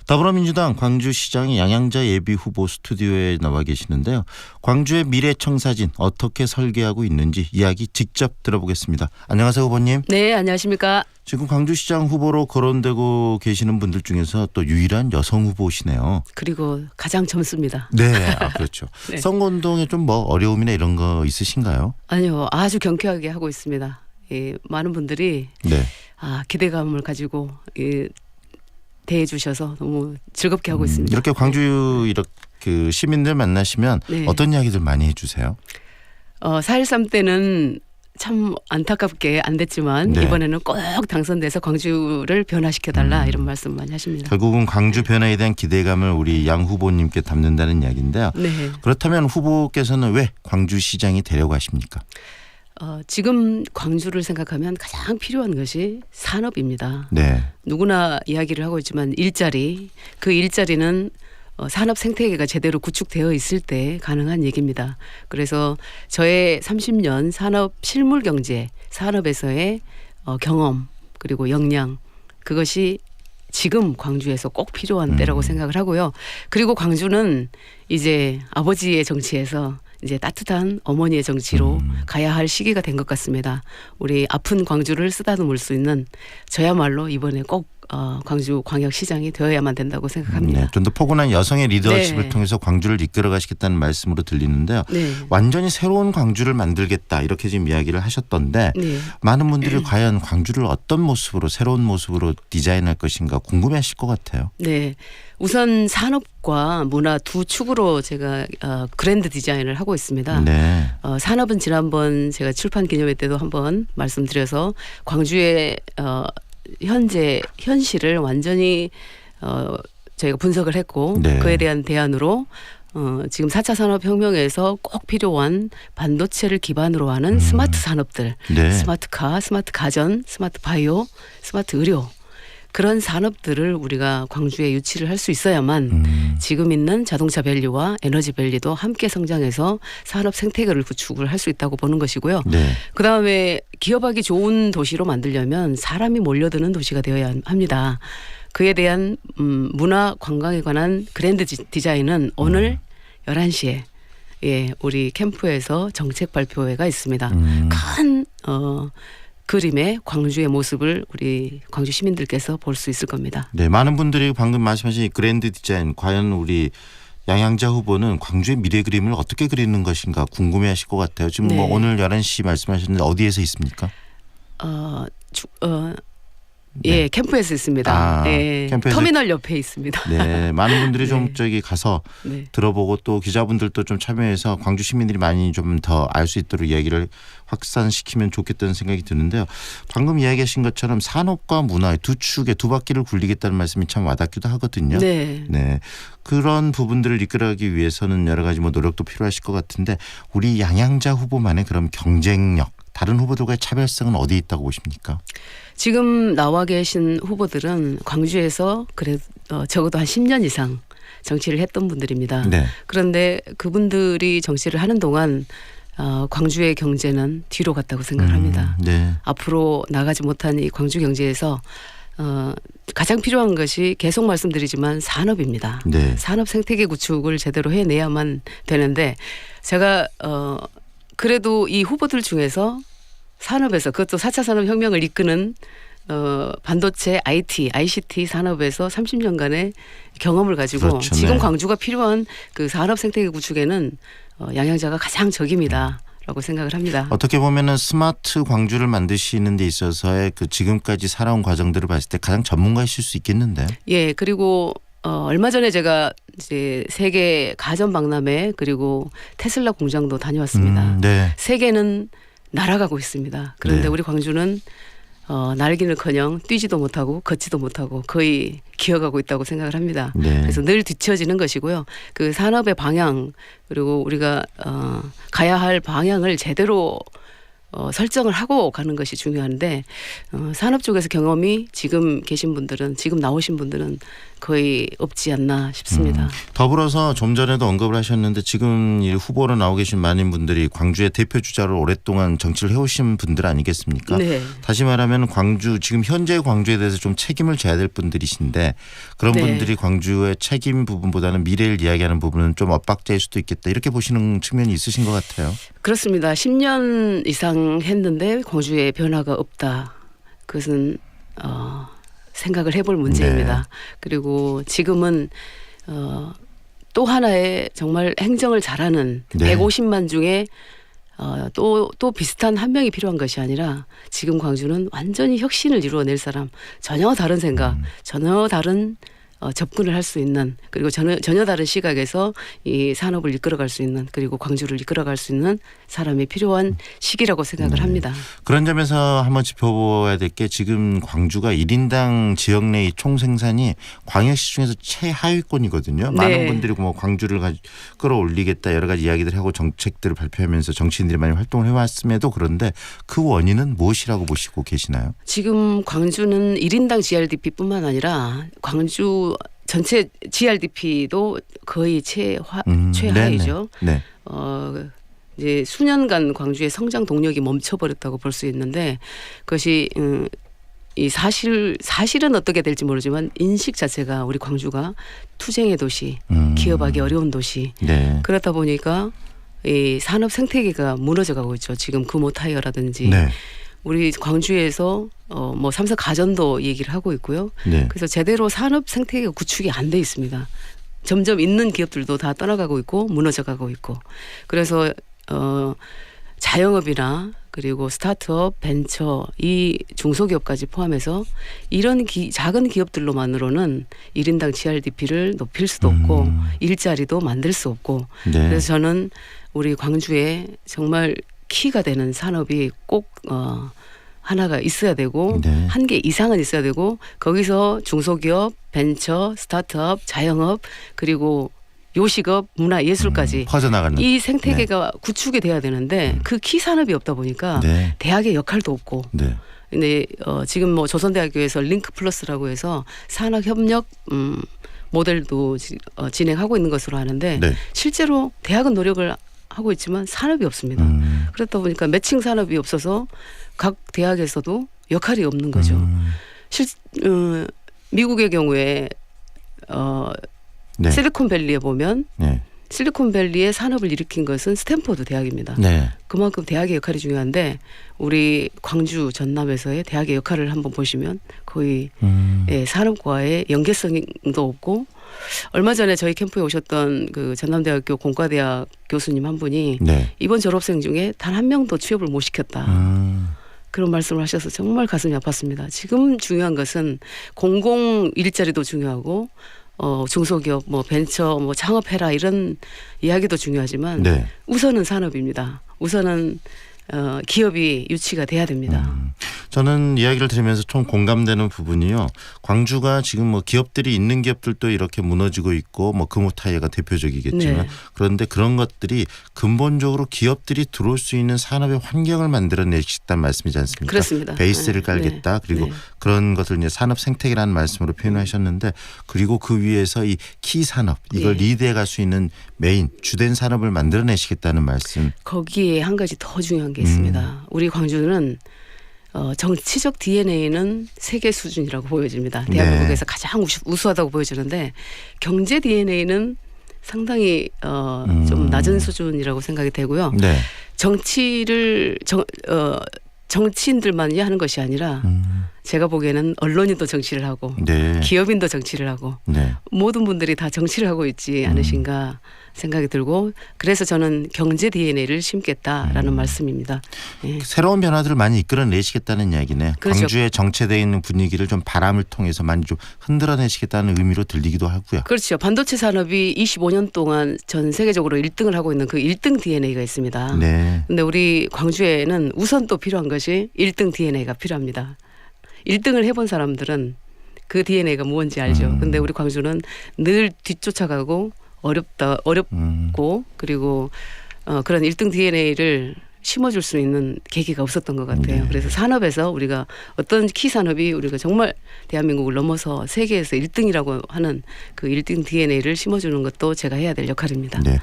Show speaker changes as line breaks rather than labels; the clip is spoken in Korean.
더불어민주당 광주시장의 양양자 예비후보 스튜디오에 나와 계시는데요. 광주의 미래청사진 어떻게 설계하고 있는지 이야기 직접 들어보겠습니다. 안녕하세요, 후보님.
네, 안녕하십니까.
지금 광주시장 후보로 거론되고 계시는 분들 중에서 또 유일한 여성 후보시네요.
그리고 가장 젊습니다.
네, 그렇죠.
네.
선거운동에 좀 뭐 어려움이나 이런 거 있으신가요?
아니요, 아주 경쾌하게 하고 있습니다. 많은 분들이
네.
기대감을 가지고 대해 주셔서 너무 즐겁게 하고 있습니다.
이렇게 광주 그 시민들 만나시면
네.
어떤 이야기들 많이 해주세요?
4.13 때는 참 안타깝게 안 됐지만
네.
이번에는 꼭 당선돼서 광주를 변화시켜달라 이런 말씀 많이 하십니다.
결국은 광주 변화에 대한 기대감을 우리 양 후보님께 담는다는 이야기인데요.
네.
그렇다면 후보께서는 왜 광주시장이 되려고 하십니까?
지금 광주를 생각하면 가장 필요한 것이 산업입니다.
네.
누구나 이야기를 하고 있지만 일자리, 그 일자리는 산업 생태계가 제대로 구축되어 있을 때 가능한 얘기입니다. 그래서 저의 30년 산업 실물 경제, 산업에서의 경험 그리고 역량, 그것이 지금 광주에서 꼭 필요한 때라고 생각을 하고요. 그리고 광주는 이제 아버지의 정치에서 이제 따뜻한 어머니의 정치로 가야 할 시기가 된 것 같습니다. 우리 아픈 광주를 쓰다듬을 수 있는 저야말로 이번에 꼭 광주 광역시장이 되어야만 된다고 생각합니다.
네, 좀 더 포근한 여성의 리더십을
네.
통해서 광주를 이끌어 가시겠다는 말씀으로 들리는데요.
네.
완전히 새로운 광주를 만들겠다 이렇게 지금 이야기를 하셨던데
네.
많은 분들이 과연 광주를 어떤 모습으로 새로운 모습으로 디자인할 것인가 궁금해하실 것 같아요.
네. 우선 산업과 문화 두 축으로 제가 그랜드 디자인을 하고 있습니다.
네.
산업은 지난번 제가 출판 기념회 때도 한번 말씀드려서 광주의 현재 현실을 완전히 저희가 분석을 했고
네.
그에 대한 대안으로 지금 4차 산업혁명에서 꼭 필요한 반도체를 기반으로 하는 스마트 산업들,
네.
스마트카, 스마트 가전, 스마트 바이오, 스마트 의료, 그런 산업들을 우리가 광주에 유치를 할 수 있어야만 지금 있는 자동차 밸류와 에너지 밸류도 함께 성장해서 산업 생태계를 구축을 할 수 있다고 보는 것이고요.
네.
그다음에 기업하기 좋은 도시로 만들려면 사람이 몰려드는 도시가 되어야 합니다. 그에 대한 문화 관광에 관한 그랜드 디자인은 오늘 11시에 우리 캠프에서 정책 발표회가 있습니다. 큰 그림의 광주의 모습을 우리 광주 시민들께서 볼 수 있을 겁니다.
네, 많은 분들이 방금 말씀하신 이 그랜드 디자인 과연 우리 양양자 후보는 광주의 미래 그림을 어떻게 그리는 것인가 궁금해하실 것 같아요. 지금
네.
뭐 오늘 11시 말씀하셨는데 어디에서 있습니까?
예, 캠프에서 있습니다. 예,
캠프에서
터미널 옆에 있습니다.
네, 많은 분들이 좀
네.
저기 가서
네.
들어보고 또 기자분들도 좀 참여해서 광주 시민들이 많이 좀 더 알 수 있도록 이야기를 확산시키면 좋겠다는 생각이 드는데요. 방금 이야기하신 것처럼 산업과 문화 두 축에 두 바퀴를 굴리겠다는 말씀이 참 와닿기도 하거든요.
네.
네, 그런 부분들을 이끌어가기 위해서는 여러 가지 뭐 노력도 필요하실 것 같은데 우리 양양자 후보만의 그런 경쟁력, 다른 후보들과의 차별성은 어디에 있다고 보십니까?
지금 나와 계신 후보들은 광주에서 적어도 한 10년 이상 정치를 했던 분들입니다.
네.
그런데 그분들이 정치를 하는 동안 광주의 경제는 뒤로 갔다고 생각을 합니다.
네.
앞으로 나가지 못한 이 광주 경제에서 가장 필요한 것이 계속 말씀드리지만 산업입니다.
네.
산업 생태계 구축을 제대로 해내야만 되는데 제가 그래도 이 후보들 중에서 산업에서 그것도 4차 산업혁명을 이끄는 반도체, IT, ICT 산업에서 30년간의 경험을 가지고
그렇죠.
지금
네.
광주가 필요한 그 산업 생태계 구축에는 양양자가 가장 적입니다. 라고 생각을 합니다.
어떻게 보면은 스마트 광주를 만드시는 데 있어서의 그 지금까지 살아온 과정들을 봤을 때 가장 전문가이실 수 있겠는데요.
예, 그리고 얼마 전에 제가 이제 세계 가전 박람회 그리고 테슬라 공장도 다녀왔습니다.
네.
세계는 날아가고 있습니다. 그런데
네.
우리 광주는 날기는커녕 뛰지도 못하고 걷지도 못하고 거의 기어가고 있다고 생각을 합니다.
네.
그래서 늘 뒤처지는 것이고요. 그 산업의 방향 그리고 우리가 가야 할 방향을 제대로 설정을 하고 가는 것이 중요한데 산업 쪽에서 경험이 지금 계신 분들은 지금 나오신 분들은 거의 없지 않나 싶습니다.
더불어서 좀 전에도 언급을 하셨는데 지금 이 후보로 나오고 계신 많은 분들이 광주의 대표 주자로 오랫동안 정치를 해오신 분들 아니겠습니까?
네.
다시 말하면 광주 지금 현재 광주에 대해서 좀 책임을 져야 될 분들이신데 그런
네.
분들이 광주의 책임 부분보다는 미래를 이야기하는 부분은 좀 엇박자일 수도 있겠다 이렇게 보시는 측면이 있으신 것 같아요.
그렇습니다. 10년 이상 했는데 광주에 변화가 없다. 그것은 생각을 해볼 문제입니다.
네.
그리고 지금은 또 하나의 정말 행정을 잘하는
네.
150만 중에 또 비슷한 한 명이 필요한 것이 아니라 지금 광주는 완전히 혁신을 이루어낼 사람, 전혀 다른 생각, 전혀 다른 접근을 할 수 있는 그리고 전혀 다른 시각에서 이 산업을 이끌어갈 수 있는 그리고 광주를 이끌어갈 수 있는 사람이 필요한 시기라고 생각을 합니다.
그런 점에서 한번 짚어봐야 될 게 지금 광주가 1인당 지역 내의 총생산이 광역시 중에서 최하위권이거든요.
네.
많은 분들이 뭐 광주를 끌어올리겠다 여러 가지 이야기들을 하고 정책들을 발표하면서 정치인들이 많이 활동을 해왔음에도 그런데 그 원인은 무엇이라고 보시고 계시나요?
지금 광주는 1인당 GRDP뿐만 아니라 광주 전체 GRDP도 거의 최하위죠.
네.
이제 수년간 광주의 성장 동력이 멈춰버렸다고 볼 수 있는데 그것이 이 사실은 어떻게 될지 모르지만 인식 자체가 우리 광주가 투쟁의 도시, 기업하기 어려운 도시.
네.
그렇다 보니까 이 산업 생태계가 무너져가고 있죠. 지금 금호타이어라든지
네.
우리 광주에서 뭐 삼성 가전도 얘기를 하고 있고요.
네.
그래서 제대로 산업 생태계가 구축이 안 돼 있습니다. 점점 있는 기업들도 다 떠나가고 있고 무너져가고 있고 그래서 자영업이나 그리고 스타트업, 벤처 이 중소기업까지 포함해서 이런 작은 기업들로만으로는 1인당 GRDP를 높일 수도 없고 일자리도 만들 수 없고
네.
그래서 저는 우리 광주에 정말 키가 되는 산업이 꼭 하나가 있어야 되고
네.
한 개 이상은 있어야 되고 거기서 중소기업, 벤처, 스타트업, 자영업 그리고 요식업, 문화예술까지
퍼져나가는
이 생태계가 구축이 돼야 되는데 그 키 산업이 없다 보니까
네.
대학의 역할도 없고
네.
근데 지금 뭐 조선대학교에서 링크 플러스라고 해서 산학협력 모델도 진행하고 있는 것으로 아는데
네.
실제로 대학은 노력을 하고 있지만 산업이 없습니다. 그렇다 보니까 매칭 산업이 없어서 각 대학에서도 역할이 없는 거죠. 미국의 경우에
네.
실리콘밸리에 보면
네.
실리콘밸리의 산업을 일으킨 것은 스탠포드 대학입니다.
네.
그만큼 대학의 역할이 중요한데 우리 광주 전남에서의 대학의 역할을 한번 보시면 거의 산업과의 연계성도 없고 얼마 전에 저희 캠프에 오셨던 그 전남대학교 공과대학 교수님 한 분이
네.
이번 졸업생 중에 단 한 명도 취업을 못 시켰다. 그런 말씀을 하셔서 정말 가슴이 아팠습니다. 지금 중요한 것은 공공 일자리도 중요하고 중소기업, 뭐 벤처, 뭐 창업해라 이런 이야기도 중요하지만
네.
우선은 산업입니다. 우선은 기업이 유치가 돼야 됩니다.
저는 이야기를 들으면서 좀 공감되는 부분이요. 광주가 지금 뭐 기업들이 있는 기업들도 이렇게 무너지고 있고 뭐 금호타이어가 대표적이겠지만
네.
그런데 그런 것들이 근본적으로 기업들이 들어올 수 있는 산업의 환경을 만들어내겠다는 말씀이지 않습니까?
그렇습니다.
베이스를
네.
깔겠다. 그리고
네.
그런 것을 이제 산업 생태계라는 말씀으로 표현하셨는데 그리고 그 위에서 이 키 산업 이걸
네.
리드해 갈 수 있는 메인 주된 산업을 만들어내시겠다는 말씀.
거기에 한 가지 더 중요한 게 있습니다. 우리 광주는 정치적 DNA는 세계 수준이라고 보여집니다. 대한민국에서 가장 우수하다고 보여지는데 경제 DNA는 상당히 좀 낮은 수준이라고 생각이 되고요.
네.
정치인들만이 하는 것이 아니라 제가 보기에는 언론인도 정치를 하고
네.
기업인도 정치를 하고
네.
모든 분들이 다 정치를 하고 있지 않으신가 생각이 들고 그래서 저는 경제 DNA를 심겠다라는 말씀입니다. 예.
새로운 변화들을 많이 이끌어내시겠다는 이야기네.
그렇죠.
광주에 정체되어 있는 분위기를 좀 바람을 통해서 많이 좀 흔들어내시겠다는 의미로 들리기도 하고요.
그렇죠. 반도체 산업이 25년 동안 전 세계적으로 1등을 하고 있는 그 1등 DNA가 있습니다.
네.
근데 우리 광주에는 우선 또 필요한 것이 1등 DNA가 필요합니다. 1등을 해본 사람들은 그 DNA가 뭔지 알죠. 근데 우리 광주는 늘 뒤쫓아가고 어렵고 그리고 그런 1등 DNA를 심어줄 수 있는 계기가 없었던 것 같아요.
네.
그래서 산업에서 우리가 어떤 키 산업이 우리가 정말 대한민국을 넘어서 세계에서 1등이라고 하는 그 1등 DNA를 심어주는 것도 제가 해야 될 역할입니다.
네.